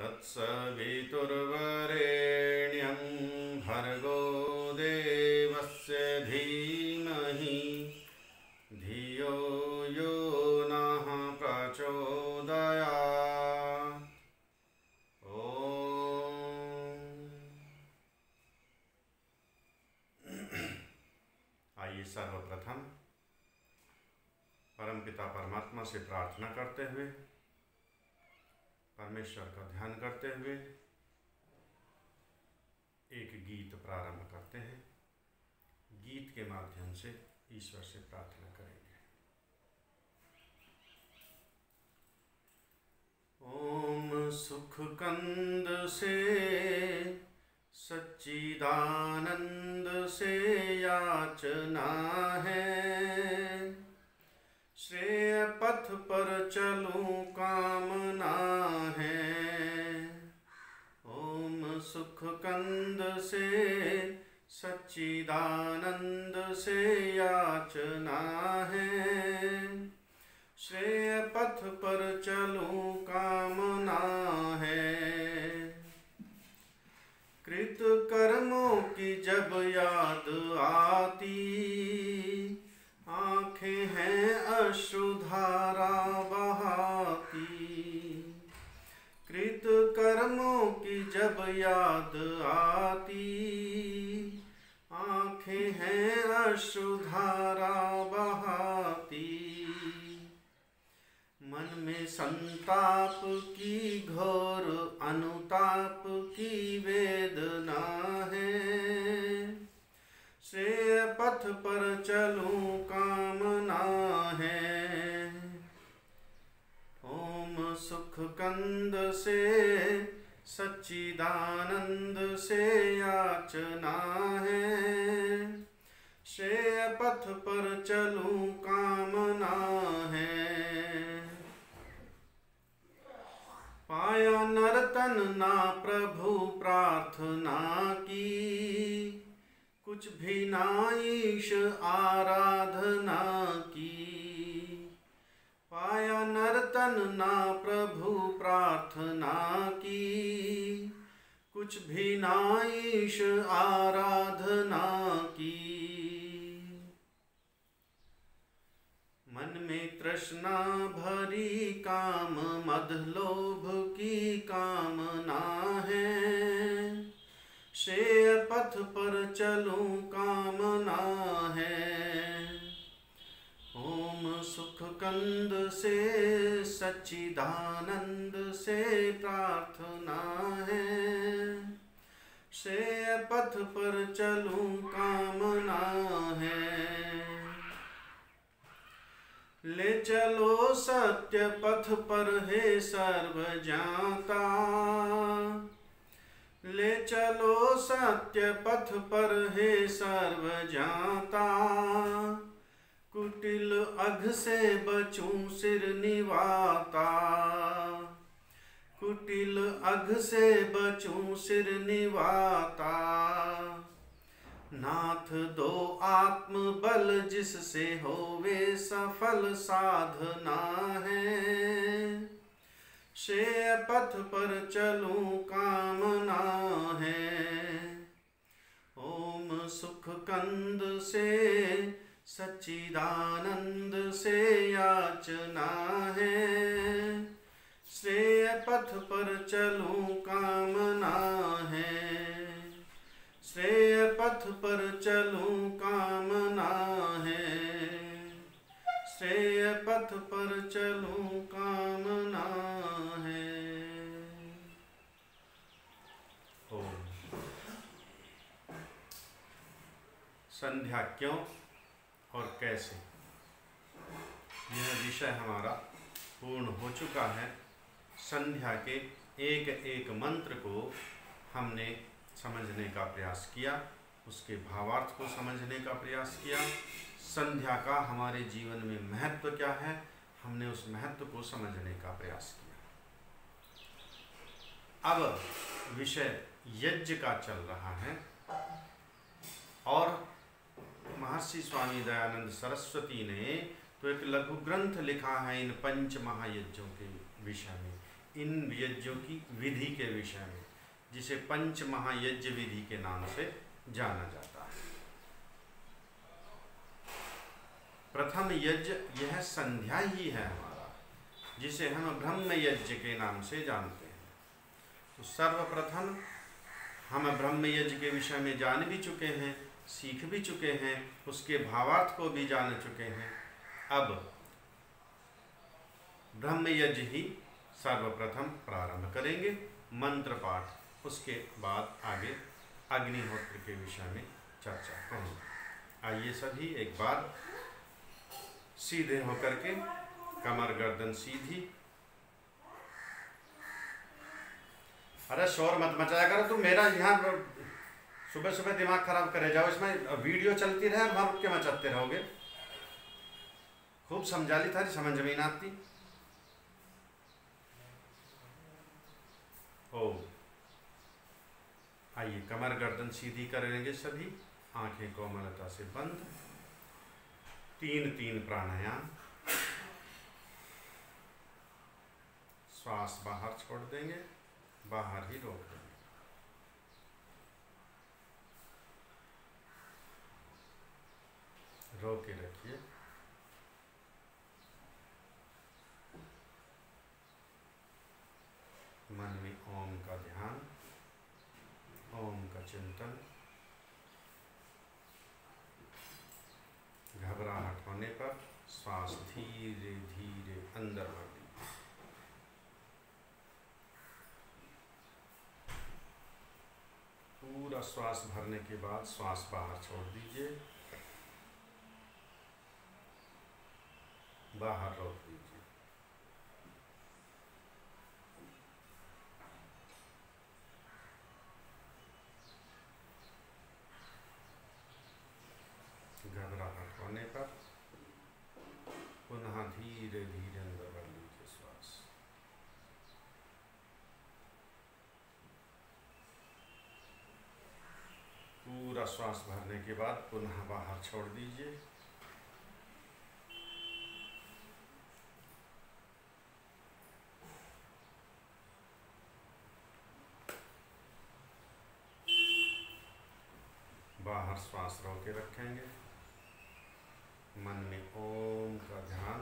तत्सवितुर्वरेण्यं भर्गो देवस्य धीमहि धियो यो नः प्रचोदयात्। आइए सर्वप्रथम परमपिता परमात्मा से प्रार्थना करते हुए, परमेश्वर का ध्यान करते हुए एक गीत प्रारंभ करते हैं। गीत के माध्यम से ईश्वर से प्रार्थना करेंगे। ओम सुख कंद से सच्चिदानंद से याचना है, श्रेय पथ पर चलूं कामना है। ओम सुख कंद से सच्चिदानंद से याचना है, श्रेय पथ पर चलूं कामना है। कृत कर्मों की जब याद आती, आँखें हैं अश्रुधारा बहाती। कृत कर्मों की जब याद आती, आँखें हैं अश्रुधारा बहाती। मन में संताप की घोर अनुताप की वेदना है, श्रेय पथ पर चलूं कामना है। ओम सुख कंद से सच्चिदानंद से याचना है, श्रेय पथ पर चलूं कामना है। पाया नर्तन ना प्रभु प्रार्थना की, कुछ भी ना ईश आराधना की। पाया नर्तन ना प्रभु प्रार्थना की, कुछ भी ना ईश आराधना की। मन में तृष्णा भरी काम मद लोभ की कामना है, श्रेय पथ पर चलूं कामना है। ओम सुख कंद से सच्चिदानंद से प्रार्थना है, श्रेय पथ पर चलूं कामना है। ले चलो सत्य पथ पर हे सर्व ज्ञाता, ले चलो सत्य पथ पर हे सर्व ज्ञाता। कुटिल अघ से बचूं सिर निवाता, कुटिल अघ से बचूं सिर निवाता। नाथ दो आत्म बल जिससे होवे सफल साधना है, श्रेय पथ पर चलूं कामना है। ओम सुख कंद से सच्चिदानंद से याचना है, श्रेय पथ पर चलूं कामना है। श्रेय पथ पर चलूं कामना है, श्रेय पथ पर चलूं कामना है। संध्या क्यों और कैसे, यह विषय हमारा पूर्ण हो चुका है। संध्या के एक एक मंत्र को हमने समझने का प्रयास किया, उसके भावार्थ को समझने का प्रयास किया। संध्या का हमारे जीवन में महत्व क्या है, हमने उस महत्व को समझने का प्रयास किया। अब विषय यज्ञ का चल रहा है और महर्षि स्वामी दयानंद सरस्वती ने तो एक लघु ग्रंथ लिखा है इन पंच महायज्ञों के विषय में इन यज्ञों की विधि के विषय में, जिसे पंच महायज्ञ विधि के नाम से जाना जाता है। प्रथम यज्ञ यह संध्या ही है हमारा, जिसे हम ब्रह्म यज्ञ के नाम से जानते हैं। तो सर्वप्रथम हम ब्रह्म यज्ञ के विषय में जान भी चुके हैं, सीख भी चुके हैं, उसके भावार्थ को भी जान चुके हैं। अब ब्रह्म यज्ञ ही सर्वप्रथम प्रारंभ करेंगे, मंत्र पाठ, उसके बाद आगे अग्निहोत्र के विषय में चर्चा करेंगे। आइए सभी एक बार सीधे होकर के, कमर गर्दन सीधी। अरे शोर मत मचाया करो तुम, मेरा यहाँ सुबह सुबह दिमाग खराब करे जाओ। इसमें वीडियो चलती रहे और वहाँ रुक के मचाते रहोगे। खूब समझा ली थारी समझ में नहीं आती। ओ आइए कमर गर्दन सीधी करेंगे सभी, आंखें कोमलता से बंद। 3 प्राणायाम। श्वास बाहर छोड़ देंगे, बाहर ही रोक देंगे। रोक के रखिए। मन में ओम का ध्यान, ओम का चिंतन। घबराहट होने पर श्वास धीरे धीरे अंदर भर लीजिए। पूरा श्वास भरने के बाद श्वास बाहर छोड़ दीजिए, बाहर रोक दीजिए। घबराहट होने पर पुनः धीरे धीरे अंदर भर लीजिए श्वास। पूरा श्वास भरने के बाद पुनः बाहर छोड़ दीजिए। बाहर श्वास रोक के रखेंगे। मन में ओम का ध्यान,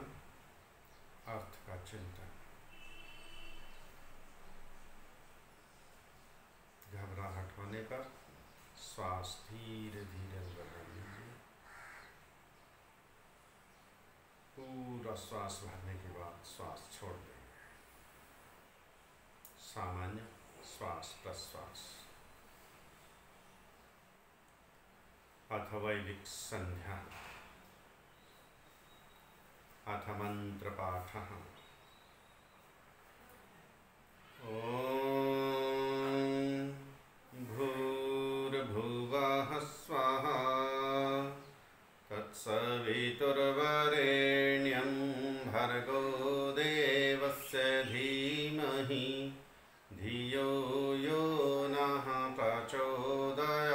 अर्थ का चिंतन। घबराहट होने पर श्वास धीरे धीरे अंदर भर लीजिए। पूरा श्वास भरने के बाद श्वास छोड़ देंगे। सामान्य श्वास प्रश्वास। अथ वैदिक संध्या। अथ मंत्र पाठ। ओम भूर्भुवः स्वः तत्सवितुर्वरेण्यं भर्गो देवस्य धीमहि धियो यो नः प्रचोदयात्।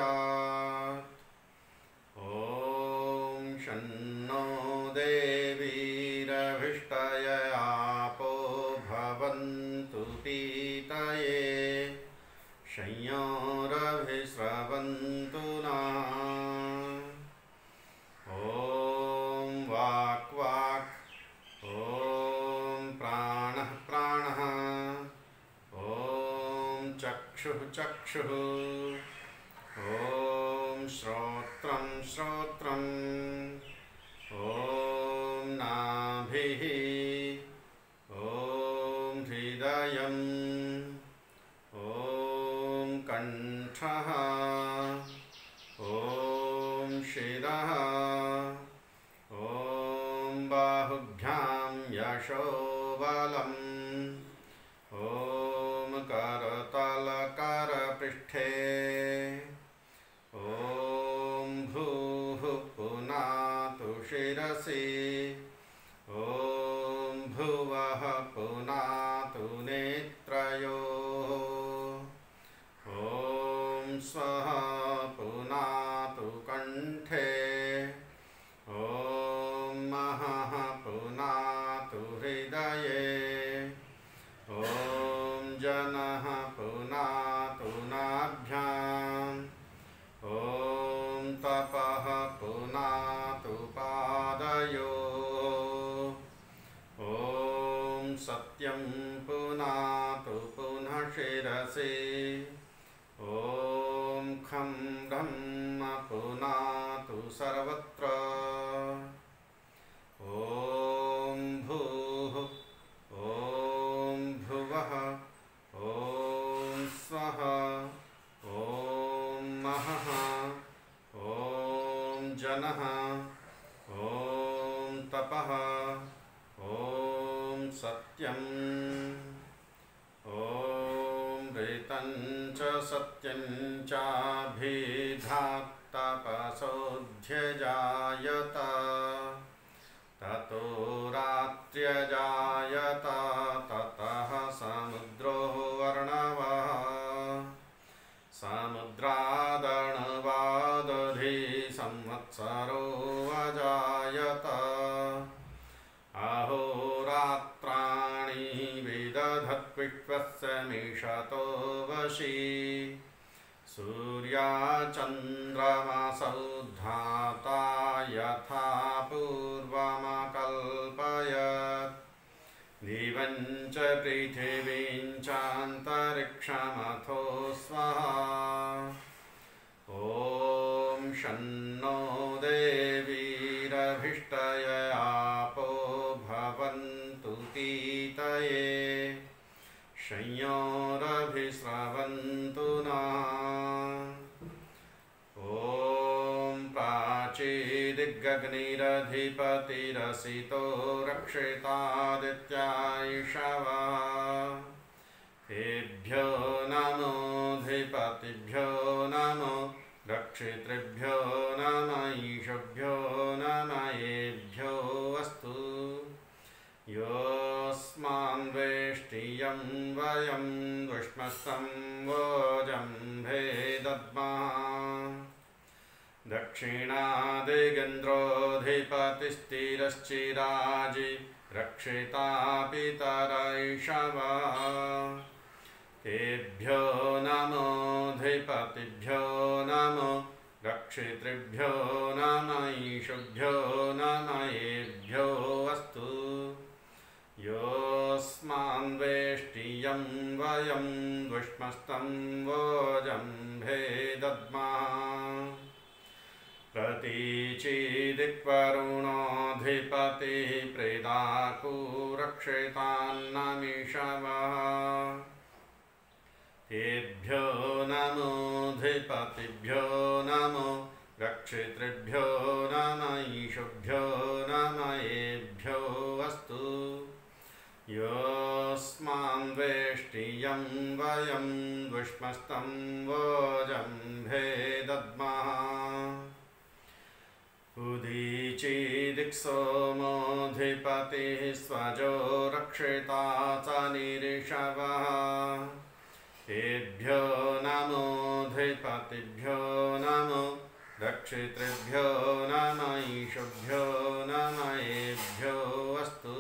ओम शन्नो देवीरभिष्टयापो भवन्तु पीतये शय्योरभिस्रवन्तु नः। ओम वाक् वाक्, ओम प्राणः प्राणः, ओम चक्षुः चक्षुः, ओम श्रोत्रं श्रोत्रम्, ओम नाभिः, ओम हृदयम्, ओम कंठः, ओम शिरः, ओम बाहुभ्यां यशोबलम्, ओम करतलकरपृष्ठे, ओम भूः पुनातु शिरसि, ओम भुवः पुनातु नेत्रयोः, ओम स्वः पुनातु कंठे, ओम महः पुनातु हृदये, ओम नः पुनातु नाभ्याम् ॐ तपः पुनातु पादयोः ॐ सत्यं पुनातु पुनः शिरसि ॐ खं ब्रह्म पुनातु सर्वत्र ॐ भूः ॐ भुवः ॐ स्वः ॐ महः ॐ जनः ॐ तपः ॐ सत्यम् ॐ ऋतं च सत्यं चाभिधात्तपसोऽध्यजायत ततो रात्र्यजायत ततः समुद्रो अर्णवः समुद्रादर्णवादधि संवत्सरो अजायत अहोरात्राणि विदधद्विश्वस्य मिषतो वशी सूर्याचन्द्रमसौ धाता यथा पूर्वमकल्पयत् दिवं च पृथिवीं चान्तरिक्षमथो स्वाहा ॐ शन्नो देवीरभिष्टय आपो भवन्तु पीतये संयोरभिस्रवन्तु नः ॐ प्राचीदिग्गग्निरधिपतिरसितो रक्षितादित्यायिषवः तेभ्यो नमोऽधिपतिभ्यो नमो रक्षितृभ्यो नम ईशभ्यो नम येभ्यो अस्तु योऽस्मान् वेष्टियं वयं दुष्मस्तं वोजम्भे दद्मः दक्षिणादिगेन्द्रोऽधिपतिस्थिरश्चिराजि रक्षिता पितरैषवः तेभ्यो नमोऽधिपतिभ्यो नमो रक्षितृभ्यो नम ईशुभ्यो नम येभ्यो अस्तु योऽस्मान् वेष्टियं वयं दुष्मस्तं वोजम्भे दद्मः प्रतीचिदिक्वरुणोऽधिपतिः प्रेदाकु रक्षितान्नमिषवः तेभ्यो नमोऽधिपतिभ्यो नमो रक्षितृभ्यो नम ईशुभ्यो नम येभ्यो अस्तु योऽस्मान् वेष्टियं वयं दुष्मस्तं वोजम्भे दद्मः उदीचिदिक्सोमोऽधिपतिः स्वजो रक्षिता च निरिषवः तेभ्यो नमोऽधिपतिभ्यो नमो रक्षितृभ्यो नम ईशुभ्यो नम येभ्यो अस्तु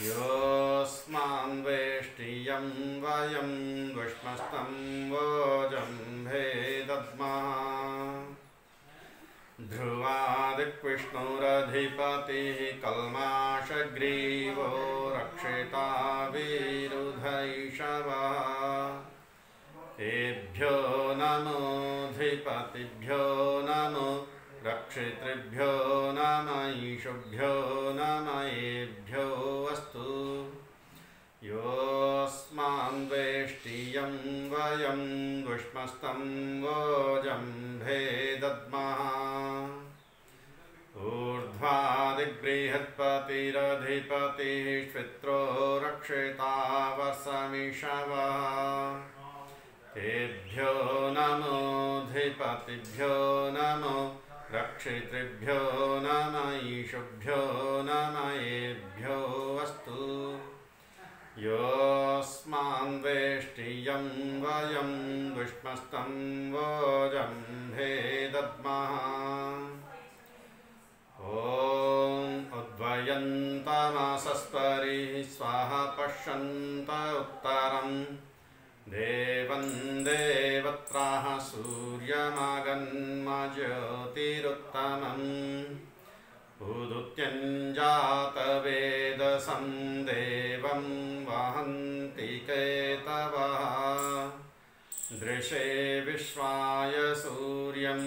योऽस्मान् वेष्टियं वयं दुष्मस्तं वोजम्भे दद्मः ध्रुवादिक्विष्णुरधिपतिः कल्माषग्रीवो रक्षिता विरुधैषवः तेभ्यो नमोऽधिपतिभ्यो नमो रक्षितृभ्यो नम ईशुभ्यो नम येभ्यो अस्तु योऽस्मान् वेष्टियं वयं दुष्मस्तं वोजम्भे दद्मः ऊर्ध्वादिबृहत्पतिरधिपतिः श्वित्रो रक्षिता वसमिषवः तेभ्यो नमोऽधिपतिभ्यो नमो रक्षितृभ्यो नम ईशुभ्यो नम येभ्यो अस्तु योऽस्मान् वेष्टियं वयं दुष्मस्तं वोजम्भे दद्मः ॐ उद्वयन्तमसस्परिः स्वाहा पश्यन्त उत्तरं देवं देवत्राः सूर्यमगन्म ज्योतिरुत्तमम् उदुत्यञ्जातवेदसं देवं वहन्ति केतवः दृशे विश्वाय सूर्यं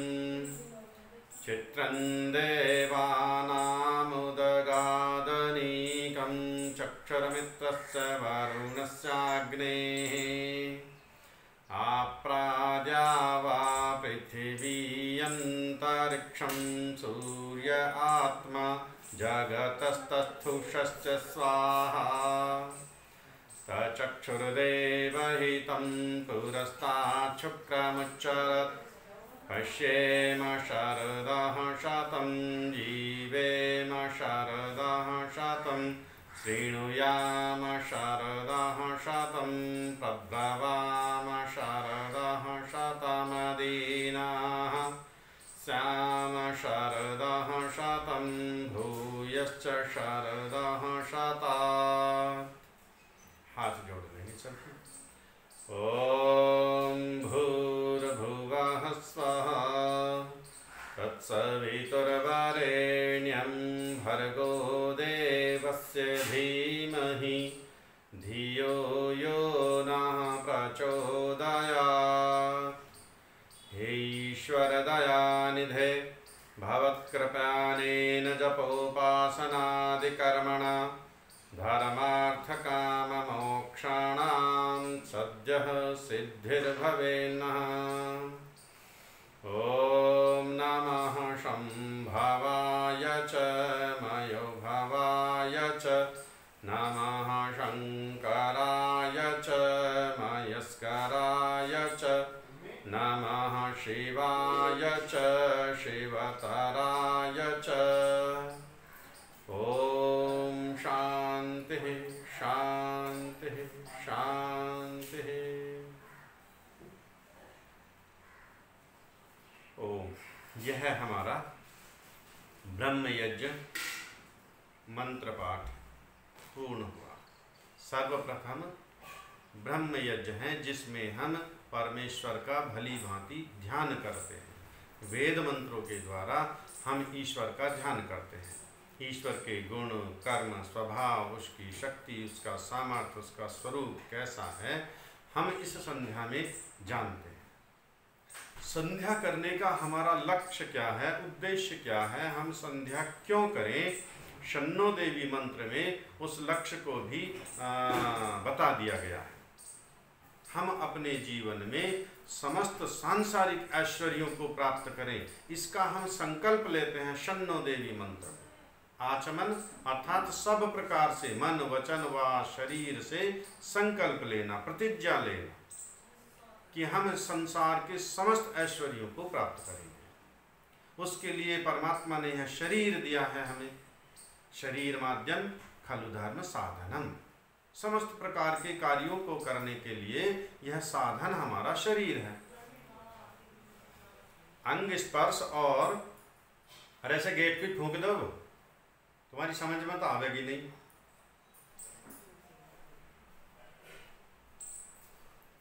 चित्रं देवानामुदगादनीकं चक्षुर्मित्रस्य वरुणस्याग्नेः आप्राजा वा पृथिवी अन्तरिक्षं सूर्य आत्मा जगतस्तस्थुषश्च स्वाहा तचक्षुर्देवहितं पुरस्तात् शुक्रमुच्चरत् पश्येम शरदः शतं जीवेम शरदः शतं शृणुयाम शरदः शतं प्रब्रवाम शरदः शतमदीनाः स्याम शरदः शतं भूयश्च शरदः शतात्। हाथ जोड़ लेंगे सबके। ओम भूर्भुवः स्वः तत्सवितुर्वरेण्यं भर्गो देवस्य धीमहि धियो यो नः प्रचोदयात्। हे ईश्वरदयानिधे भवत्कृपानेन जपोपासनादिकर्मणा धर्मार्थकाममोक्षाणां सद्यः सिद्धिर्भवेन्नः। ॐ नमः शम्भवाय च मयोभवाय च नमः शङ्कराय च मयस्कराय च नमः शिवाय च शिवतराय च। ओम शांति शांति शांति। ओम यह हमारा ब्रह्म यज्ञ मंत्र पाठ पूर्ण हुआ। सर्वप्रथम ब्रह्म यज्ञ है जिसमें हम परमेश्वर का भली भांति ध्यान करते हैं। वेद मंत्रों के द्वारा हम ईश्वर का ध्यान करते हैं। ईश्वर के गुण कर्म स्वभाव उसकी शक्ति उसका सामर्थ्य उसका स्वरूप कैसा है हम इस संध्या में जानते हैं। संध्या करने का हमारा लक्ष्य क्या है, उद्देश्य क्या है, हम संध्या क्यों करें, शन्नो देवी मंत्र में उस लक्ष्य को भी बता दिया गया है। हम अपने जीवन में समस्त सांसारिक ऐश्वर्यों को प्राप्त करें इसका हम संकल्प लेते हैं शन्नो देवी मंत्र। आचमन अर्थात सब प्रकार से मन वचन व शरीर से संकल्प लेना, प्रतिज्ञा लेना कि हम संसार के समस्त ऐश्वर्यों को प्राप्त करेंगे। उसके लिए परमात्मा ने यह शरीर दिया है हमें। शरीर माध्यम खलु धर्म साधनम। समस्त प्रकार के कार्यों को करने के लिए यह साधन हमारा शरीर है। अंग स्पर्श और ऐसे गेट पे ठोक दो तुम्हारी समझ में तो आवेगी नहीं।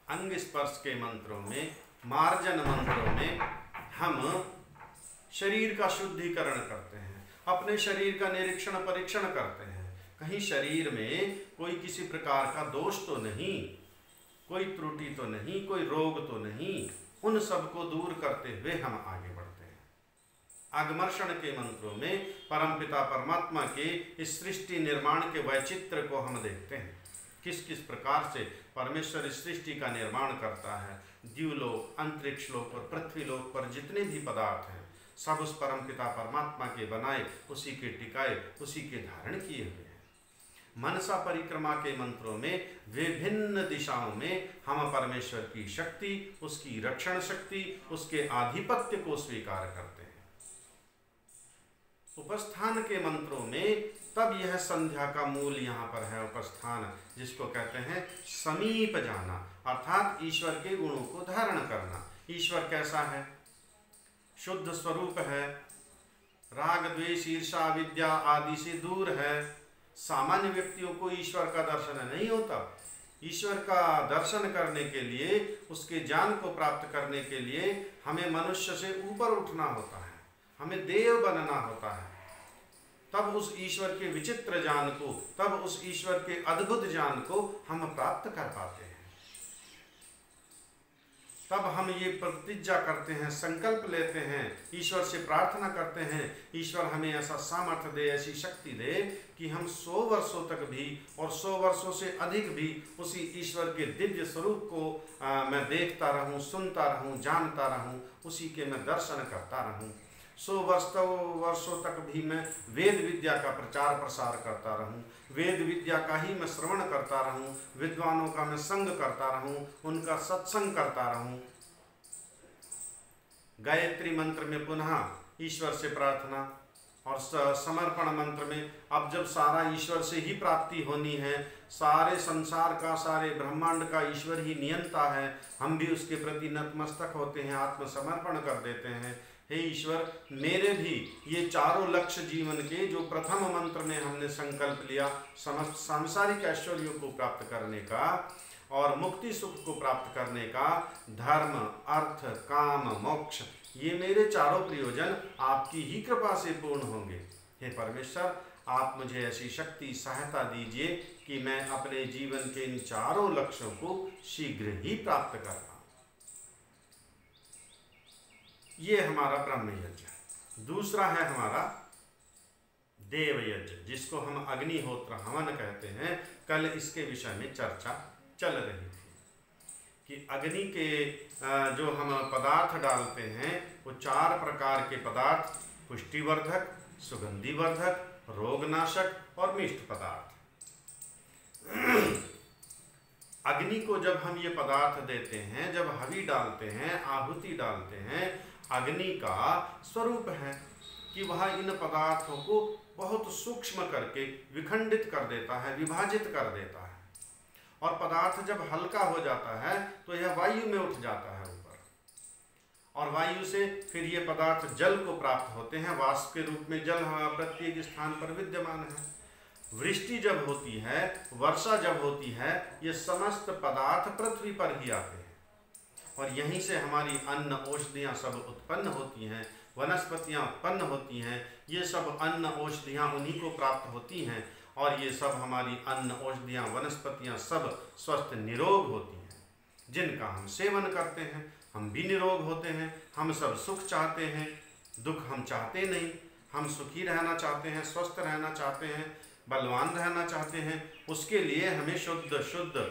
अंग स्पर्श के मंत्रों में मार्जन मंत्रों में हम शरीर का शुद्धिकरण करते हैं, अपने शरीर का निरीक्षण परीक्षण करते हैं। कहीं शरीर में कोई किसी प्रकार का दोष तो नहीं, कोई त्रुटि तो नहीं, कोई रोग तो नहीं। उन सब को दूर करते हुए हम आगे बढ़ते हैं। आगमर्षण के मंत्रों में परमपिता परमात्मा के इस सृष्टि निर्माण के वैचित्र को हम देखते हैं। किस किस प्रकार से परमेश्वर इस सृष्टि का निर्माण करता है। द्युलोक, अंतरिक्ष लोक और पृथ्वी लोक पर जितने भी पदार्थ हैं सब उस परमपिता परमात्मा के बनाए, उसी के टिकाए, उसी के धारण किए हुए हैं। मनसा परिक्रमा के मंत्रों में विभिन्न दिशाओं में हम परमेश्वर की शक्ति, उसकी रक्षण शक्ति, उसके आधिपत्य को स्वीकार करते हैं। उपस्थान के मंत्रों में तब यह संध्या का मूल यहाँ पर है उपस्थान, जिसको कहते हैं समीप जाना, अर्थात ईश्वर के गुणों को धारण करना। ईश्वर कैसा है? शुद्ध स्वरूप है, राग द्वेष ईर्षा विद्या आदि से दूर है, सामान्य व्यक्तियों को ईश्वर का दर्शन नहीं होता। ईश्वर का दर्शन करने के लिए, उसके ज्ञान को प्राप्त करने के लिए हमें मनुष्य से ऊपर उठना होता है, हमें देव बनना होता है। तब उस ईश्वर के विचित्र ज्ञान को, तब उस ईश्वर के अद्भुत ज्ञान को हम प्राप्त कर पाते हैं। तब हम ये प्रतिज्ञा करते हैं, संकल्प लेते हैं, ईश्वर से प्रार्थना करते हैं, ईश्वर हमें ऐसा सामर्थ्य दे, ऐसी शक्ति दे कि हम 100 वर्षों तक भी और 100 वर्षों से अधिक भी उसी ईश्वर के दिव्य स्वरूप को मैं देखता रहूं, सुनता रहूं, जानता रहूं, उसी के मैं दर्शन करता रहूं। 100 वर्षों तक भी मैं वेद विद्या का प्रचार प्रसार करता रहूं, वेद विद्या का ही मैं श्रवण करता रहूं, विद्वानों का मैं संग करता रहूं, उनका सत्संग करता रहूं। गायत्री मंत्र में पुनः ईश्वर से प्रार्थना, और समर्पण मंत्र में अब जब सारा ईश्वर से ही प्राप्ति होनी है, सारे संसार का, सारे ब्रह्मांड का ईश्वर ही नियंता है, हम भी उसके प्रति नतमस्तक होते हैं, आत्मसमर्पण कर देते हैं। हे ईश्वर, मेरे भी ये चारों लक्ष्य जीवन के जो प्रथम मंत्र में हमने संकल्प लिया, समस्त सांसारिक ऐश्वर्यों को प्राप्त करने का और मुक्ति सुख को प्राप्त करने का, धर्म, अर्थ, काम, मोक्ष, ये मेरे चारों प्रयोजन आपकी ही कृपा से पूर्ण होंगे। हे परमेश्वर, आप मुझे ऐसी शक्ति, सहायता दीजिए कि मैं अपने जीवन के इन चारों लक्ष्यों को शीघ्र ही प्राप्त कर पाऊं। ये हमारा ब्रह्म यज्ञ। दूसरा है हमारा देव यज्ञ, जिसको हम अग्निहोत्र हवन कहते हैं। कल इसके विषय में चर्चा चल रही थी कि अग्नि के जो हम पदार्थ डालते हैं वो 4 प्रकार के पदार्थ, पुष्टिवर्धक, सुगंधिवर्धक, रोगनाशक और मिष्ट पदार्थ। अग्नि को जब हम ये पदार्थ देते हैं, जब हवि डालते हैं, आहुति डालते हैं, अग्नि का स्वरूप है कि वह इन पदार्थों को बहुत सूक्ष्म करके विखंडित कर देता है, विभाजित कर देता है। और पदार्थ जब हल्का हो जाता है तो यह वायु में उठ जाता है ऊपर, और वायु से फिर ये पदार्थ जल को प्राप्त होते हैं। वाष्प के रूप में जल प्रत्येक स्थान पर विद्यमान है। वृष्टि जब होती है, वर्षा जब होती है, ये समस्त पदार्थ पृथ्वी पर ही आते हैं, और यहीं से हमारी अन्न औषधियाँ सब उत्पन्न होती हैं, वनस्पतियाँ उत्पन्न होती हैं। ये सब अन्न औषधियाँ उन्हीं को प्राप्त होती हैं, और ये सब हमारी अन्न औषधियाँ, वनस्पतियाँ सब स्वस्थ निरोग होती हैं, जिनका हम सेवन करते हैं। हम भी निरोग होते हैं। हम सब सुख चाहते हैं, दुख हम चाहते नहीं। हम सुखी रहना चाहते हैं, स्वस्थ रहना चाहते हैं, बलवान रहना चाहते हैं। उसके लिए हमें शुद्ध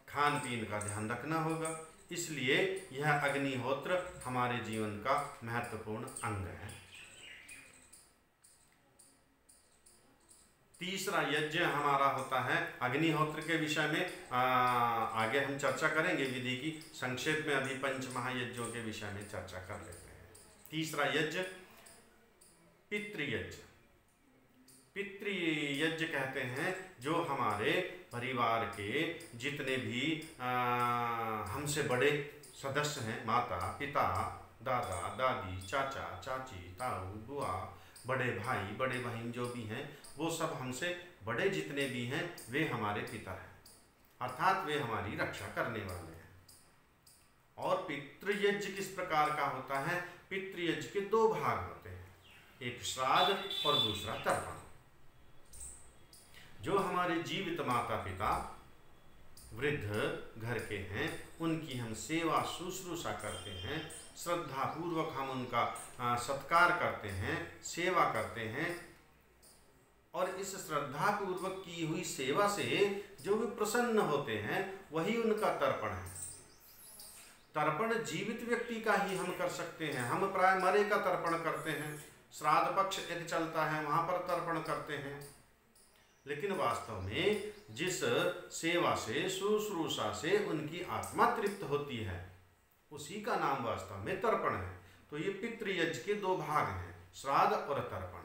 खान पीन का ध्यान रखना होगा। इसलिए यह अग्निहोत्र हमारे जीवन का महत्वपूर्ण अंग है। तीसरा यज्ञ हमारा होता है अग्निहोत्र के विषय में आगे हम चर्चा करेंगे विधि की। संक्षेप में अभी पंच महायज्ञों के विषय में चर्चा कर लेते हैं। तीसरा यज्ञ पितृयज्ञ। पितृयज्ञ कहते हैं जो हमारे परिवार के जितने भी हमसे बड़े सदस्य हैं, माता, पिता, दादा, दादी, चाचा, चाची, ताऊ, बुआ, बड़े भाई, बड़े बहन जो भी हैं, वो सब हमसे बड़े जितने भी हैं वे हमारे पिता हैं, अर्थात वे हमारी रक्षा करने वाले हैं। और पितृयज्ञ किस प्रकार का होता है? पितृयज्ञ के 2 भाग होते हैं, एक श्राद्ध और दूसरा तर्पण। जो हमारे जीवित माता पिता वृद्ध घर के हैं, उनकी हम सेवा शुश्रूषा करते हैं, श्रद्धा पूर्वक हम उनका सत्कार करते हैं, सेवा करते हैं, और इस श्रद्धा पूर्वक की हुई सेवा से जो भी प्रसन्न होते हैं वही उनका तर्पण है। तर्पण जीवित व्यक्ति का ही हम कर सकते हैं। हम प्राय मरे का तर्पण करते हैं, श्राद्ध पक्ष एक चलता है वहाँ पर तर्पण करते हैं, लेकिन वास्तव में जिस सेवा से, शुश्रूषा से उनकी आत्मा तृप्त होती है उसी का नाम वास्तव में तर्पण है। तो ये पितृयज्ञ के 2 भाग हैं, श्राद्ध और तर्पण।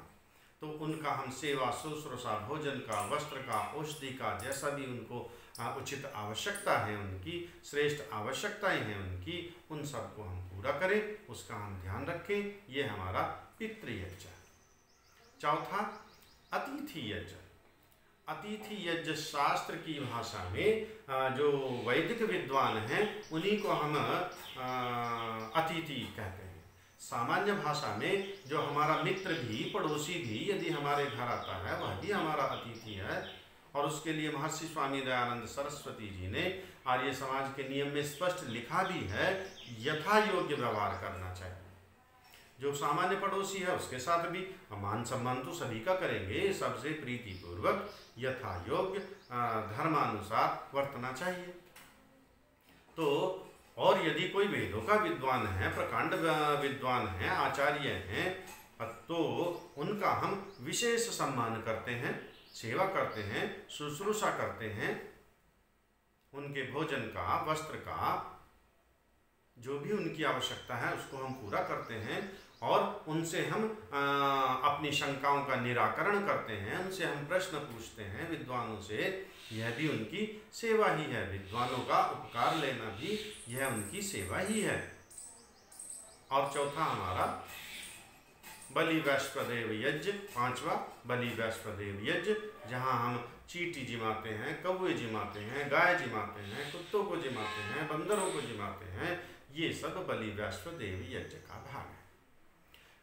तो उनका हम सेवा शुश्रूषा, भोजन का, वस्त्र का, औषधि का, जैसा भी उनको उचित आवश्यकता है, उनकी श्रेष्ठ आवश्यकताएं हैं उनकी, उन सबको हम पूरा करें, उसका हम ध्यान रखें। ये हमारा पितृयज्ञ। चौथा अतिथि यज्ञ। अतिथि यज्ञ शास्त्र की भाषा में जो वैदिक विद्वान हैं उन्हीं को हम अतिथि कहते हैं। सामान्य भाषा में जो हमारा मित्र भी, पड़ोसी भी यदि हमारे घर आता है वह भी हमारा अतिथि है। और उसके लिए महर्षि स्वामी दयानंद सरस्वती जी ने आर्य समाज के नियम में स्पष्ट लिखा भी है, यथा योग्य व्यवहार करना चाहिए। जो सामान्य पड़ोसी है उसके साथ भी मान सम्मान तो सभी का करेंगे, सबसे प्रीति पूर्वक यथा योग्य धर्मानुसार वर्तना चाहिए। तो और यदि कोई वेदों का विद्वान है, प्रकांड विद्वान है, आचार्य हैं, तो उनका हम विशेष सम्मान करते हैं, सेवा करते हैं, शुश्रूषा करते हैं। उनके भोजन का, वस्त्र का, जो भी उनकी आवश्यकता है उसको हम पूरा करते हैं और उनसे हम अपनी शंकाओं का निराकरण करते हैं, उनसे हम प्रश्न पूछते हैं विद्वानों से। यह भी उनकी सेवा ही है। विद्वानों का उपकार लेना भी यह उनकी सेवा ही है। और चौथा हमारा बलि वैश्वदेव यज्ञ, पांचवा बलि वैश्वदेव यज्ञ, जहाँ हम चींटी जिमाते हैं, कौवे जिमाते हैं, गाय जिमाते हैं, कुत्तों को जिमाते हैं, बंदरों को जिमाते हैं। ये सब बलि वैश्वदेव यज्ञ का भाग है।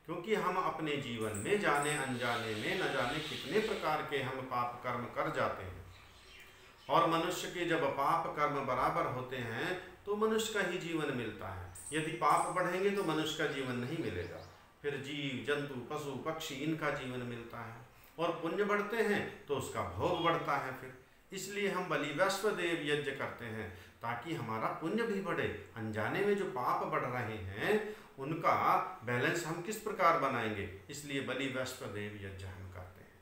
क्योंकि हम अपने जीवन में जाने अनजाने में न जाने कितने प्रकार के हम पाप कर्म कर जाते हैं। और मनुष्य के जब पाप कर्म बराबर होते हैं तो मनुष्य का ही जीवन मिलता है। यदि पाप बढ़ेंगे तो मनुष्य का जीवन नहीं मिलेगा, फिर जीव जंतु पशु पक्षी इनका जीवन मिलता है। और पुण्य बढ़ते हैं तो उसका भोग बढ़ता है। फिर इसलिए हम बलि वैश्वदेव यज्ञ करते हैं ताकि हमारा पुण्य भी बढ़े। अनजाने में जो पाप बढ़ रहे हैं उनका बैलेंस हम किस प्रकार बनाएंगे, इसलिए बलि वैश्वदेव यज्ञ हम करते हैं।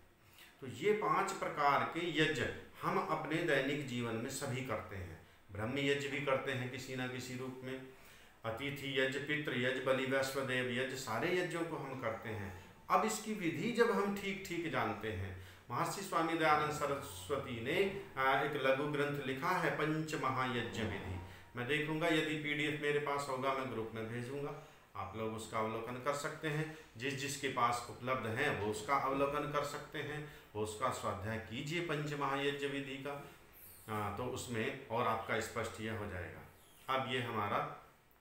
तो ये 5 प्रकार के यज्ञ हम अपने दैनिक जीवन में सभी करते हैं। ब्रह्म यज्ञ भी करते हैं किसी न किसी रूप में, अतिथि यज्ञ, पितृ यज्ञ, बलि वैश्वदेव यज्ञ, सारे यज्ञों को हम करते हैं। अब इसकी विधि जब हम ठीक ठीक जानते हैं, महर्षि स्वामी दयानंद सरस्वती ने एक लघु ग्रंथ लिखा है, पंच महायज्ञ विधि। मैं देखूंगा, यदि PDF मेरे पास होगा मैं ग्रुप में भेजूंगा, आप लोग उसका अवलोकन कर सकते हैं। जिसके पास उपलब्ध है वो उसका अवलोकन कर सकते हैं, वो उसका स्वाध्याय कीजिए पंच महायज्ञ विधि का, तो उसमें और आपका स्पष्ट यह हो जाएगा। अब ये हमारा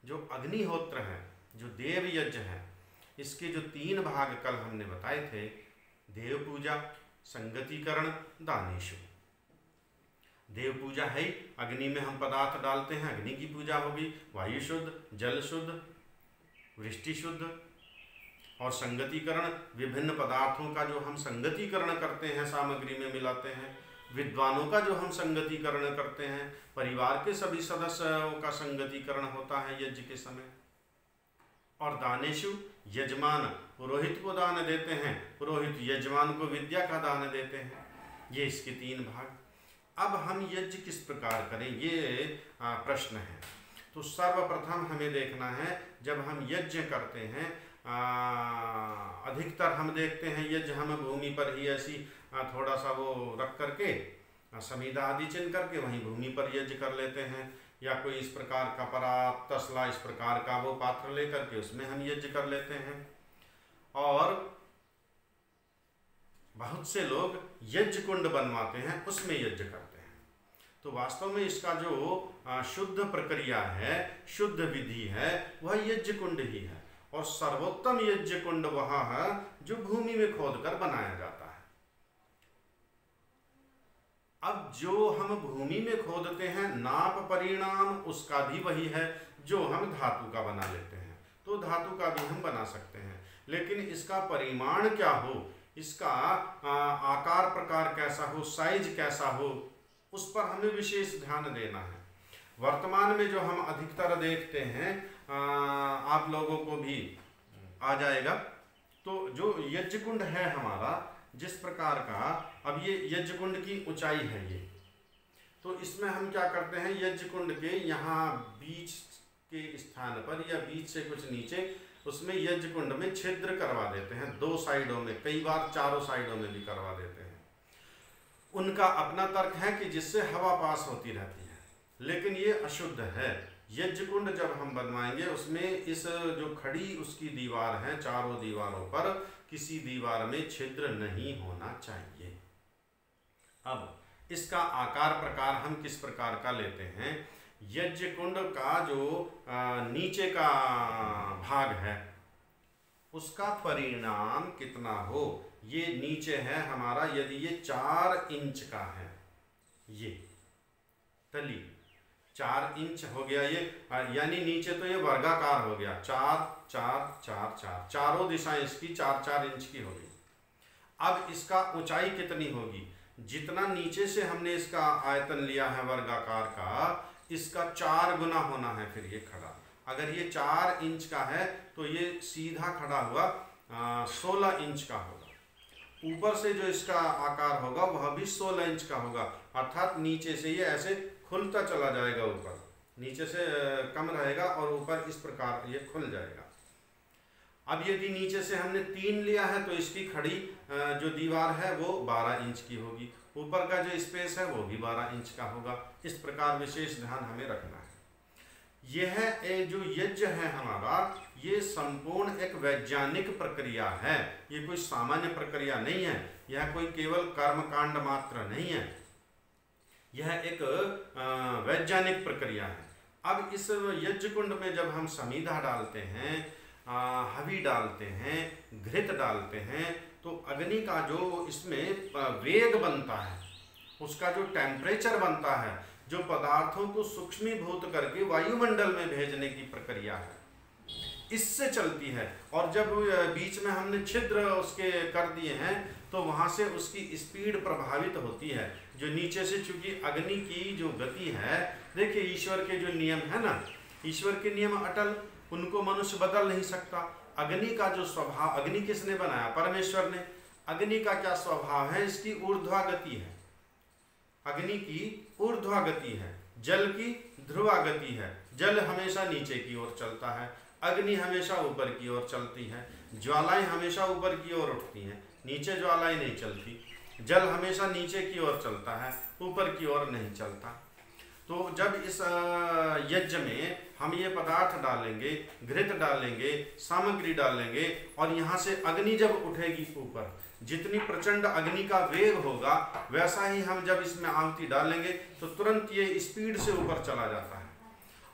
जो अग्निहोत्र है, जो देव यज्ञ है, इसके जो 3 भाग कल हमने बताए थे, देव पूजा, संगतिकरण, दानेशु। देव पूजा है, अग्नि में हम पदार्थ डालते हैं, अग्नि की पूजा होगी। वायु शुद्ध, जल शुद्ध, वृष्टि शुद्ध। और संगतिकरण, विभिन्न पदार्थों का जो हम संगतिकरण करते हैं, सामग्री में मिलाते हैं। विद्वानों का जो हम संगतिकरण करते हैं, परिवार के सभी सदस्यों का संगतिकरण होता है यज्ञ के समय। और दानेशु, यजमान पुरोहित को दान देते हैं, पुरोहित यजमान को विद्या का दान देते हैं। ये इसके 3 भाग। अब हम यज्ञ किस प्रकार करें, ये प्रश्न है। तो सर्वप्रथम हमें देखना है, जब हम यज्ञ करते हैं, अधिकतर हम देखते हैं यज्ञ हम भूमि पर ही ऐसी थोड़ा सा वो रख करके, समीधा आदि चिन्ह करके वहीं भूमि पर यज्ञ कर लेते हैं। या कोई इस प्रकार का परात, तसला, इस प्रकार का वो पात्र लेकर के उसमें हम यज्ञ कर लेते हैं। और बहुत से लोग यज्ञ कुंड बनवाते हैं, उसमें यज्ञ करते हैं। तो वास्तव में इसका जो शुद्ध प्रक्रिया है, शुद्ध विधि है, वह यज्ञ कुंड ही है। और सर्वोत्तम यज्ञ कुंड वह है जो भूमि में खोदकर बनाया जाता है। अब जो हम भूमि में खोदते हैं, नाप परिणाम उसका भी वही है जो हम धातु का बना लेते हैं। तो धातु का भी हम बना सकते हैं, लेकिन इसका परिमाण क्या हो, इसका आकार प्रकार कैसा हो, साइज कैसा हो, उस पर हमें विशेष ध्यान देना है। वर्तमान में जो हम अधिकतर देखते हैं, आप लोगों को भी आ जाएगा, तो जो यज्ञ कुंड है हमारा जिस प्रकार का, अब ये यज्ञ कुंड की ऊंचाई है ये, तो इसमें हम क्या करते हैं, यज्ञ कुंड के यहाँ बीच के स्थान पर या बीच से कुछ नीचे उसमें यज्ञ कुंड में छिद्र करवा देते हैं, 2 साइडों में, कई बार 4 साइडों में भी करवा देते हैं। उनका अपना तर्क है कि जिससे हवा पास होती रहती है, लेकिन ये अशुद्ध है। यज्ञ कुंड जब हम बनवाएंगे उसमें इस जो खड़ी उसकी दीवार है, चारों दीवारों पर किसी दीवार में छिद्र नहीं होना चाहिए। अब इसका आकार प्रकार हम किस प्रकार का लेते हैं। यज्ञ कुंड का जो नीचे का भाग है उसका परिणाम कितना हो, ये नीचे है हमारा, यदि ये 4 इंच का है, ये तली 4 इंच हो गया ये, यानी नीचे तो ये वर्गाकार हो गया, 4 4 4 4, चारों दिशाएं इसकी 4 4 इंच की होगी। अब इसका ऊंचाई कितनी होगी, जितना नीचे से हमने इसका आयतन लिया है वर्गाकार का, इसका 4 गुना होना है फिर ये खड़ा। अगर ये 4 इंच का है तो ये सीधा खड़ा हुआ 16 इंच का होगा। ऊपर से जो इसका आकार होगा वह भी 16 इंच का होगा, अर्थात नीचे से ये ऐसे खुलता चला जाएगा, ऊपर नीचे से कम रहेगा और ऊपर इस प्रकार ये खुल जाएगा। अब यदि नीचे से हमने 3 लिया है तो इसकी खड़ी जो दीवार है वो 12 इंच की होगी, ऊपर का जो स्पेस है वो भी 12 इंच का होगा। इस प्रकार विशेष ध्यान हमें रखना है। यह जो यज्ञ है हमारा, ये संपूर्ण एक वैज्ञानिक प्रक्रिया है, ये कोई सामान्य प्रक्रिया नहीं है, यह कोई केवल कर्मकांड मात्र नहीं है, यह एक वैज्ञानिक प्रक्रिया है। अब इस यज्ञ कुंड में जब हम समीधा डालते हैं, हवी डालते हैं, घृत डालते हैं, तो अग्नि का जो इसमें वेग बनता है, उसका जो टेम्परेचर बनता है, जो पदार्थों को सूक्ष्मीभूत करके वायुमंडल में भेजने की प्रक्रिया है, इससे चलती है। और जब बीच में हमने छिद्र उसके कर दिए हैं तो वहाँ से उसकी स्पीड प्रभावित होती है। जो नीचे से, चूंकि अग्नि की जो गति है, देखिए ईश्वर के जो नियम है ना, ईश्वर के नियम अटल, उनको मनुष्य बदल नहीं सकता। अग्नि का जो स्वभाव, अग्नि किसने बनाया, परमेश्वर ने। अग्नि का क्या स्वभाव है, इसकी ऊर्ध्वागति है, अग्नि की ऊर्ध्वागति है, जल की ध्रुवागति है। जल हमेशा नीचे की ओर चलता है, अग्नि हमेशा ऊपर की ओर चलती है। ज्वालाएं हमेशा ऊपर की ओर उठती हैं, नीचे ज्वालाएं नहीं चलती। जल हमेशा नीचे की ओर चलता है, ऊपर की ओर नहीं चलता। तो जब इस यज्ञ में हम ये पदार्थ डालेंगे, घृत डालेंगे, सामग्री डालेंगे, और यहाँ से अग्नि जब उठेगी ऊपर, जितनी प्रचंड अग्नि का वेग होगा, वैसा ही हम जब इसमें आहुति डालेंगे तो तुरंत ये स्पीड से ऊपर चला जाता है।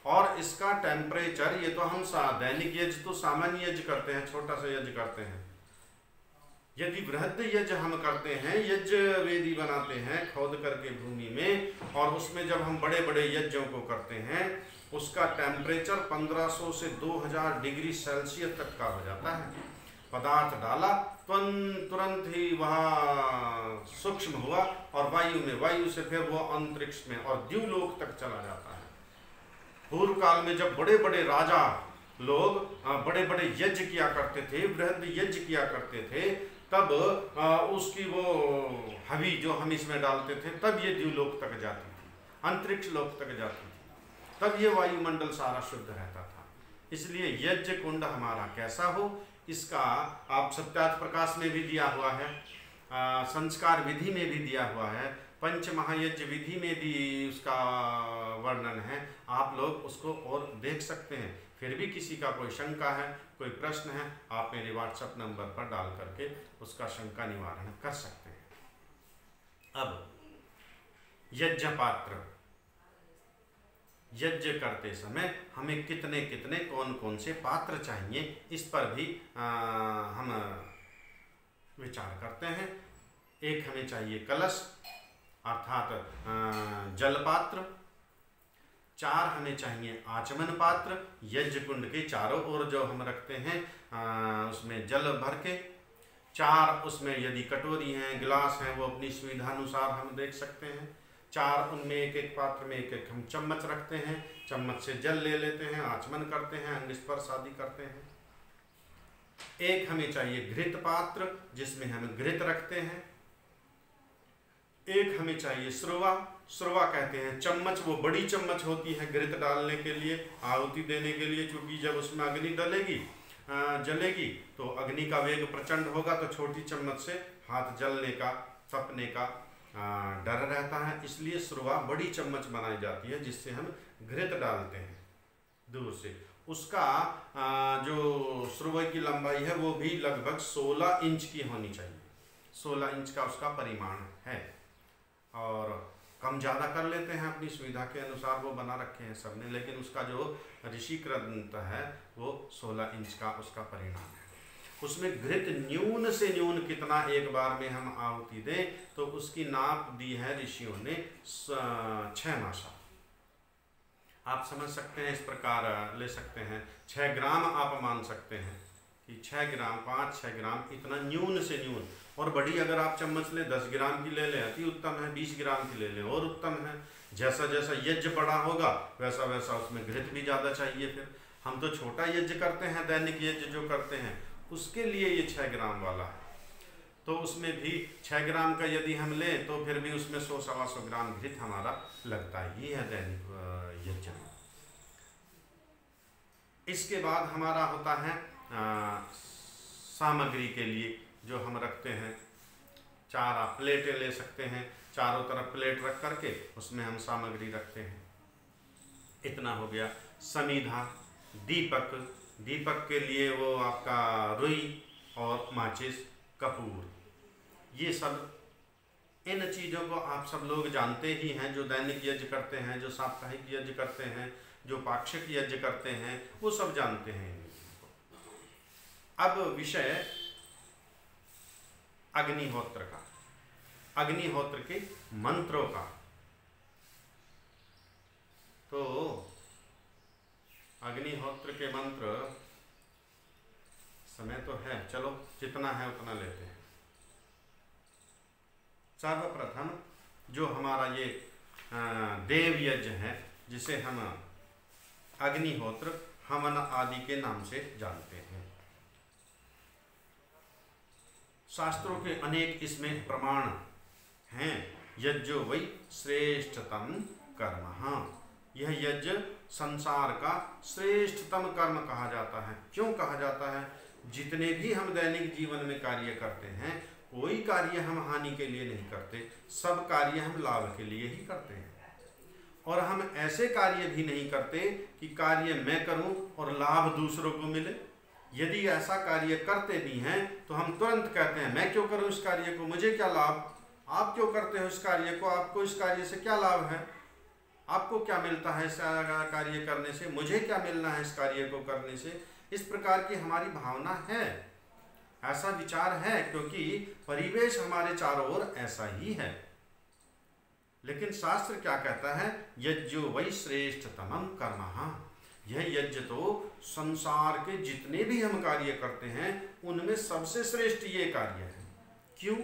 और इसका टेम्परेचर, ये तो हम दैनिक यज्ञ तो सामान्य यज्ञ करते हैं, छोटा सा यज्ञ करते हैं। यदि बृहद यज्ञ हम करते हैं, यज्ञ वेदी बनाते हैं खोद करके भूमि में, और उसमें जब हम बड़े बड़े यज्ञों को करते हैं, उसका टेम्परेचर 1500 से 2000 डिग्री सेल्सियस तक का हो जाता है। पदार्थ डाला, तुरंत ही वह सूक्ष्म हुआ और वायु में, वायु से फिर वो अंतरिक्ष में और द्युलोक तक चला जाता है। पूर्व काल में जब बड़े बड़े राजा लोग बड़े बड़े यज्ञ किया करते थे, बृहद यज्ञ किया करते थे, तब उसकी वो हवी जो हम इसमें डालते थे, तब ये द्युलोक तक जाती थी, अंतरिक्ष लोक तक जाती थी, तब ये वायुमंडल सारा शुद्ध रहता था। इसलिए यज्ञ कुंड हमारा कैसा हो, इसका आप सत्यार्थ प्रकाश में भी दिया हुआ है, संस्कार विधि में भी दिया हुआ है, पंच महायज्ञ विधि में भी उसका वर्णन है। आप लोग उसको और देख सकते हैं। फिर भी किसी का कोई शंका है, कोई प्रश्न है, आप मेरे व्हाट्सएप नंबर पर डाल करके उसका शंका निवारण कर सकते हैं। अब यज्ञ पात्र, यज्ञ करते समय हमें कितने कितने कौन कौन से पात्र चाहिए, इस पर भी हम विचार करते हैं। एक हमें चाहिए कलश अर्थात जल पात्र, 4 हमें चाहिए आचमन पात्र, यज्ञ कुंड के चारों ओर जो हम रखते हैं उसमें जल भर के, 4 उसमें यदि कटोरी हैं, गिलास हैं, वो अपनी सुविधानुसार हम देख सकते हैं। 4 उनमें एक एक पात्र में एक एक हम चम्मच रखते हैं, चम्मच से जल ले लेते हैं, आचमन करते हैं, अंग स्पर्श आदि करते हैं। एक हमें चाहिए घृत पात्र जिसमें हम घृत रखते हैं। एक हमें चाहिए श्रुवा, श्रुवा कहते हैं चम्मच, वो बड़ी चम्मच होती है घृत डालने के लिए, आहुति देने के लिए, क्योंकि जब उसमें अग्नि डलेगी जलेगी तो अग्नि का वेग प्रचंड होगा, तो छोटी चम्मच से हाथ जलने का, तपने का डर रहता है, इसलिए श्रुवा बड़ी चम्मच बनाई जाती है जिससे हम घृत डालते हैं दूर से। उसका जो श्रुवा की लंबाई है वो भी लगभग 16 इंच की होनी चाहिए, 16 इंच का उसका परिमाण है। और कम ज़्यादा कर लेते हैं अपनी सुविधा के अनुसार, वो बना रखे हैं सबने, लेकिन उसका जो ऋषि ग्रंथ है वो 16 इंच का उसका परिणाम है। उसमें घृत न्यून से न्यून कितना एक बार में हम आहुति दें, तो उसकी नाप दी है ऋषियों ने 6 मासा। आप समझ सकते हैं, इस प्रकार ले सकते हैं 6 ग्राम आप मान सकते हैं कि 6 ग्राम 5-6 ग्राम इतना न्यून से न्यून। और बड़ी अगर आप चम्मच ले 10 ग्राम की ले लें अति उत्तम है, 20 ग्राम की ले लें और उत्तम है। जैसा जैसा यज्ञ बड़ा होगा वैसा वैसा उसमें घृत भी ज़्यादा चाहिए। फिर हम तो छोटा यज्ञ करते हैं, दैनिक यज्ञ जो करते हैं उसके लिए ये 6 ग्राम वाला है, तो उसमें भी 6 ग्राम का यदि हम लें तो फिर भी उसमें 100-125 ग्राम घृत हमारा लगता ही है दैनिक यज्ञ में। इसके बाद हमारा होता है सामग्री के लिए जो हम रखते हैं, 4 आप प्लेटें ले सकते हैं, चारों तरफ प्लेट रख करके उसमें हम सामग्री रखते हैं। इतना हो गया। समीधा, दीपक, दीपक के लिए वो आपका रुई और माचिस, कपूर, ये सब इन चीज़ों को आप सब लोग जानते ही हैं। जो दैनिक यज्ञ करते हैं, जो साप्ताहिक यज्ञ करते हैं, जो पाक्षिक यज्ञ करते हैं, वो सब जानते हैं। अब विषय अग्निहोत्र का, अग्निहोत्र के मंत्रों का। तो अग्निहोत्र के मंत्र, समय तो है, चलो जितना है उतना लेते हैं। सर्वप्रथम जो हमारा ये देव यज्ञ है, जिसे हम अग्निहोत्र, हवन आदि के नाम से जानते हैं। शास्त्रों के अनेक इसमें प्रमाण हैं। यज्ञो वै श्रेष्ठतम कर्म, यह यज्ञ संसार का श्रेष्ठतम कर्म कहा जाता है। क्यों कहा जाता है? जितने भी हम दैनिक जीवन में कार्य करते हैं, कोई कार्य हम हानि के लिए नहीं करते, सब कार्य हम लाभ के लिए ही करते हैं। और हम ऐसे कार्य भी नहीं करते कि कार्य मैं करूं और लाभ दूसरों को मिले। यदि ऐसा कार्य करते भी हैं तो हम तुरंत कहते हैं मैं क्यों करूं इस कार्य को, मुझे क्या लाभ, आप क्यों करते हो इस कार्य को, आपको इस कार्य से क्या लाभ है, आपको क्या मिलता है इस कार्य करने से, मुझे क्या मिलना है इस कार्य को करने से। इस प्रकार की हमारी भावना है, ऐसा विचार है, क्योंकि परिवेश हमारे चारों ओर ऐसा ही है। लेकिन शास्त्र क्या कहता है? यज्ञो वै श्रेष्ठतमं कर्म, यह यज्ञ तो संसार के जितने भी हम कार्य करते हैं उनमें सबसे श्रेष्ठ ये कार्य है। क्यों?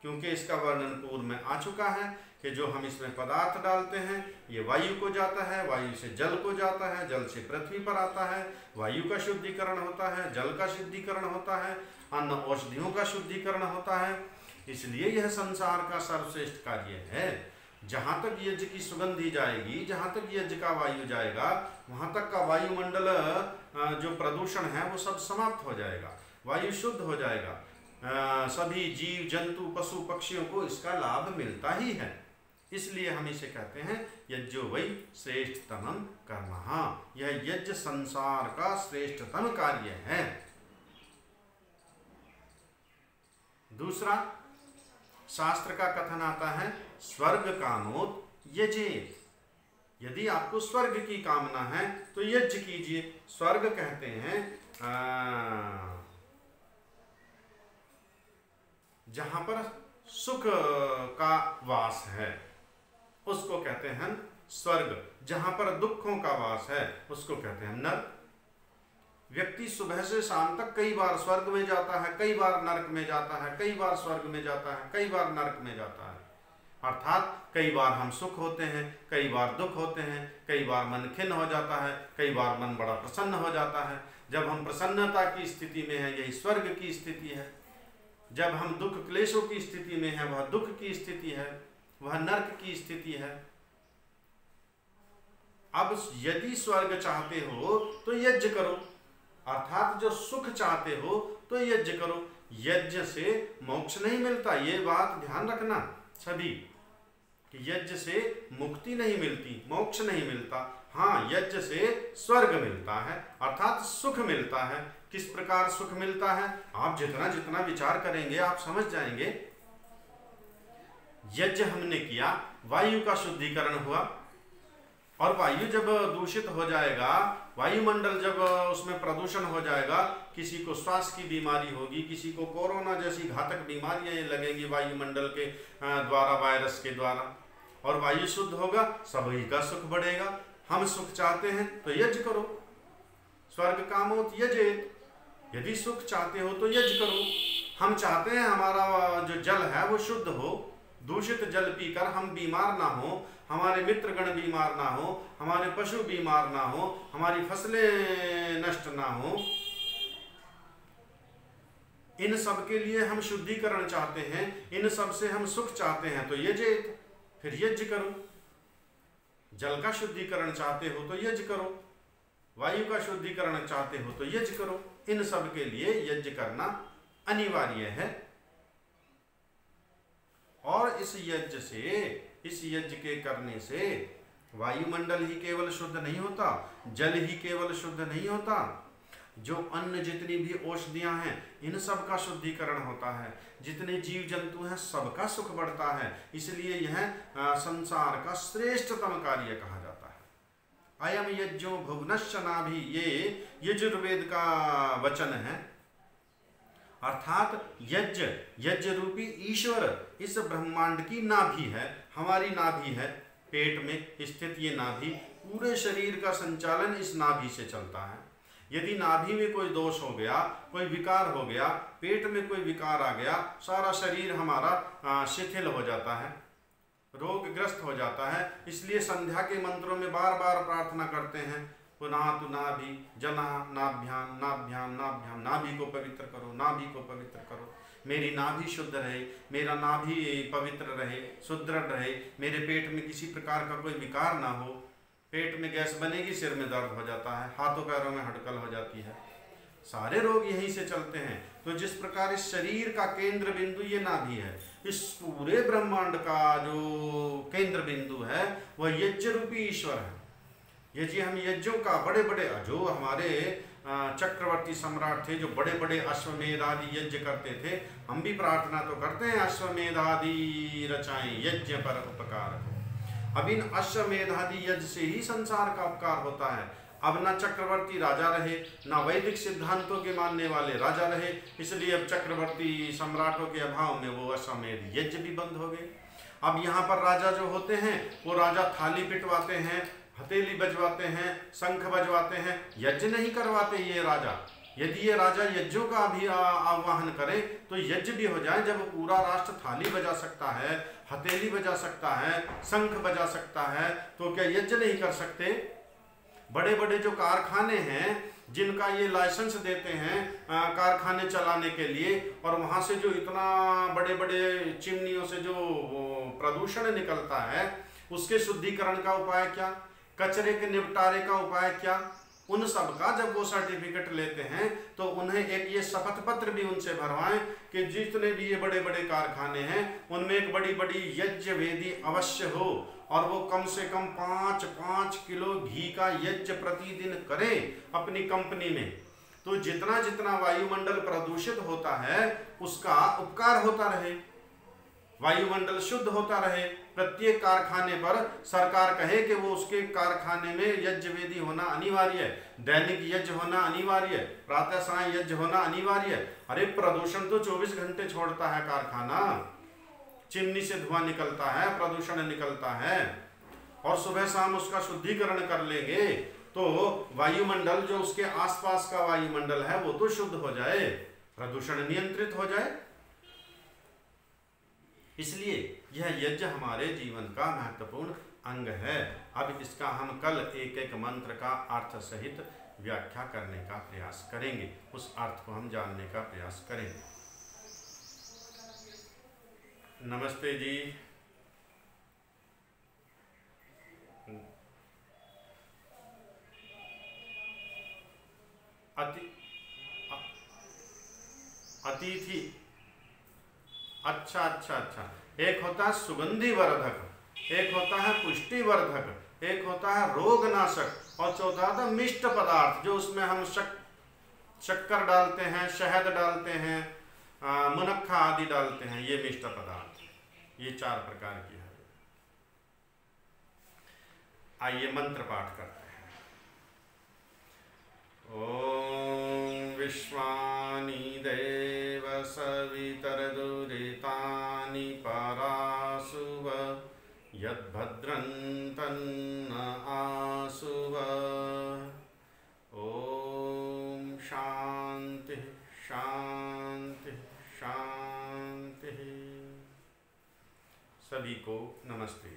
क्योंकि इसका वर्णन पूर्व में आ चुका है कि जो हम इसमें पदार्थ डालते हैं ये वायु को जाता है, वायु से जल को जाता है, जल से पृथ्वी पर आता है, वायु का शुद्धिकरण होता है, जल का शुद्धिकरण होता है, अन्न औषधियों का शुद्धिकरण होता है। इसलिए यह संसार का सर्वश्रेष्ठ कार्य है। जहाँ तक यज्ञ की सुगंधी जाएगी, जहाँ तक यज्ञ का वायु जाएगा, वहाँ तक का वायुमंडल जो प्रदूषण है वो सब समाप्त हो जाएगा, वायु शुद्ध हो जाएगा। सभी जीव जंतु पशु पक्षियों को इसका लाभ मिलता ही है। इसलिए हम इसे कहते हैं यज्ञो वै श्रेष्ठतमं कर्म, यह यज्ञ संसार का श्रेष्ठतम कार्य है। दूसरा, शास्त्र का कथन आता है स्वर्ग कामोत यजेत, यदि आपको स्वर्ग की कामना है तो यज्ञ कीजिए। स्वर्ग कहते हैं जहां पर सुख का वास है उसको कहते हैं स्वर्ग, जहां पर दुखों का वास है उसको कहते हैं नरक। व्यक्ति सुबह से शाम तक कई बार स्वर्ग में जाता है, कई बार नरक में जाता है, कई बार स्वर्ग में जाता है, कई बार नरक में जाता है। अर्थात कई बार हम सुख होते हैं, कई बार दुख होते हैं, कई बार मन खिन्न हो जाता है, कई बार मन बड़ा प्रसन्न हो जाता है। जब हम प्रसन्नता की स्थिति में हैं यही स्वर्ग की स्थिति है, जब हम दुख क्लेशों की स्थिति में हैं वह दुख की स्थिति है, वह नरक की स्थिति है। अब यदि स्वर्ग चाहते हो तो यज्ञ करो, अर्थात जो सुख चाहते हो तो यज्ञ करो। यज्ञ से मोक्ष नहीं मिलता, ये बात ध्यान रखना सभी, कि यज्ञ से मुक्ति नहीं मिलती, मोक्ष नहीं मिलता। हाँ, यज्ञ से स्वर्ग मिलता है, अर्थात सुख मिलता है। किस प्रकार सुख मिलता है? आप जितना जितना विचार करेंगे आप समझ जाएंगे। यज्ञ हमने किया, वायु का शुद्धिकरण हुआ। और वायु जब दूषित हो जाएगा, वायुमंडल जब उसमें प्रदूषण हो जाएगा, किसी को श्वास की बीमारी होगी, किसी को कोरोना जैसी घातक बीमारियां लगेंगी वायुमंडल के द्वारा, वायरस के द्वारा। और वायु शुद्ध होगा, सभी का सुख बढ़ेगा। हम सुख चाहते हैं तो यज्ञ करो, स्वर्ग कामोत यजेत, यदि सुख चाहते हो तो यज्ञ करो। हम चाहते हैं हमारा जो जल है वो शुद्ध हो, दूषित जल पीकर हम बीमार ना हो, हमारे मित्रगण बीमार ना हो, हमारे पशु बीमार ना हो, हमारी फसलें नष्ट ना हो। इन सब के लिए हम शुद्धिकरण चाहते हैं, इन सब से हम सुख चाहते हैं तो यज्ञ, फिर यज्ञ करो। जल का शुद्धिकरण चाहते हो तो यज्ञ करो, वायु का शुद्धिकरण चाहते हो तो यज्ञ करो। इन सब के लिए यज्ञ करना अनिवार्य है। और इस यज्ञ के करने से वायुमंडल ही केवल शुद्ध नहीं होता, जल ही केवल शुद्ध नहीं होता, जो अन्य जितनी भी औषधियां हैं इन सब का शुद्धिकरण होता है, जितने जीव जंतु हैं सबका सुख बढ़ता है। इसलिए यह संसार का श्रेष्ठतम कार्य कहा जाता है। अयम यज्ञो भुवनश्च नाभि, ये यजुर्वेद का वचन है। अर्थात यज्ञ रूपी ईश्वर इस ब्रह्मांड की नाभि है, हमारी नाभि है, पेट में स्थित ये नाभि, पूरे शरीर का संचालन इस नाभि से चलता है। यदि नाभि में कोई दोष हो गया, कोई विकार हो गया, पेट में कोई विकार आ गया, सारा शरीर हमारा शिथिल हो जाता है, रोगग्रस्त हो जाता है। इसलिए संध्या के मंत्रों में बार बार प्रार्थना करते हैं, पुनातु नाभि जना नाभ्याम नाभ्याम नाभ्याम, नाभि को पवित्र करो, नाभि को पवित्र करो, मेरी नाभि शुद्ध रहे, मेरा नाभि पवित्र रहे, सुदृढ़ रहे, मेरे पेट में किसी प्रकार का कोई विकार ना हो। पेट में गैस बनेगी, सिर में दर्द हो जाता है, हाथों पैरों में हड़कल हो जाती है, सारे रोग यहीं से चलते हैं। तो जिस प्रकार इस शरीर का केंद्र बिंदु ये नाभि है, इस पूरे ब्रह्मांड का जो केंद्र बिंदु है वह यज्ञ रूपी ईश्वर है। यदि हम यज्ञों का बड़े बड़े, जो हमारे चक्रवर्ती सम्राट थे, जो बड़े बड़े अश्वमेध आदि यज्ञ करते थे, हम भी प्रार्थना तो करते हैं अश्वमेध आदि रचाएं यज्ञ पर उपकार हो। अब इन अश्वमेध आदि यज्ञ से ही संसार का उपकार होता है। अब न चक्रवर्ती राजा रहे, न वैदिक सिद्धांतों के मानने वाले राजा रहे, इसलिए अब चक्रवर्ती सम्राटों के अभाव में वो अश्वमेध यज्ञ भी बंद हो गए। अब यहाँ पर राजा जो होते हैं वो राजा थाली पिटवाते हैं, हथेली बजवाते हैं, शंख बजवाते हैं, यज्ञ नहीं करवाते ये राजा। यदि ये राजा यज्ञों का भी आह्वान करे तो यज्ञ भी हो जाए। जब पूरा राष्ट्र थाली बजा सकता है, हथेली बजा सकता है, शंख बजा सकता है, तो क्या यज्ञ नहीं कर सकते? बड़े बड़े जो कारखाने हैं जिनका ये लाइसेंस देते हैं कारखाने चलाने के लिए, और वहाँ से जो इतना बड़े बड़े चिमनियों से जो प्रदूषण निकलता है, उसके शुद्धिकरण का उपाय क्या, कचरे के निपटारे का उपाय क्या, उन सब का जब वो सर्टिफिकेट लेते हैं तो उन्हें एक ये शपथ पत्र भी उनसे भरवाएं कि जितने भी ये बड़े बड़े कारखाने हैं उनमें एक बड़ी बड़ी यज्ञ वेदी अवश्य हो, और वो कम से कम 5-5 किलो घी का यज्ञ प्रतिदिन करें अपनी कंपनी में। तो जितना जितना वायुमंडल प्रदूषित होता है उसका उपकार होता रहे, वायुमंडल शुद्ध होता रहे। प्रत्येक कारखाने पर सरकार कहे कि वो उसके कारखाने में यज्ञ वेदी होना अनिवार्य है, दैनिक यज्ञ होना अनिवार्य है, प्रातः साय यज्ञ होना अनिवार्य है। अरे प्रदूषण तो 24 घंटे छोड़ता है कारखाना, चिमनी से धुआं निकलता है, प्रदूषण निकलता है, और सुबह शाम उसका शुद्धिकरण कर लेंगे तो वायुमंडल जो उसके आसपास का वायुमंडल है वो तो शुद्ध हो जाए, प्रदूषण नियंत्रित हो जाए। इसलिए यह यज्ञ हमारे जीवन का महत्वपूर्ण अंग है। अब इसका हम कल एक एक मंत्र का अर्थ सहित व्याख्या करने का प्रयास करेंगे, उस अर्थ को हम जानने का प्रयास करेंगे। नमस्ते जी। अतिथि, अच्छा। एक होता है सुगंधि वर्धक, एक होता है पुष्टि वर्धक, एक होता है रोगनाशक, और चौथा होता है मिष्ट पदार्थ, जो उसमें हम शक्कर डालते हैं, शहद डालते हैं, मुनक्खा आदि डालते हैं, ये मिष्ट पदार्थ। ये 4 प्रकार की है। आइए मंत्र पाठ करते हैं। ओम विश्वानि देव सवितरदुरितानि परासुव यद्भद्रं तन्न आसुव। ओम शांति शांति शांति। सभी को नमस्ते।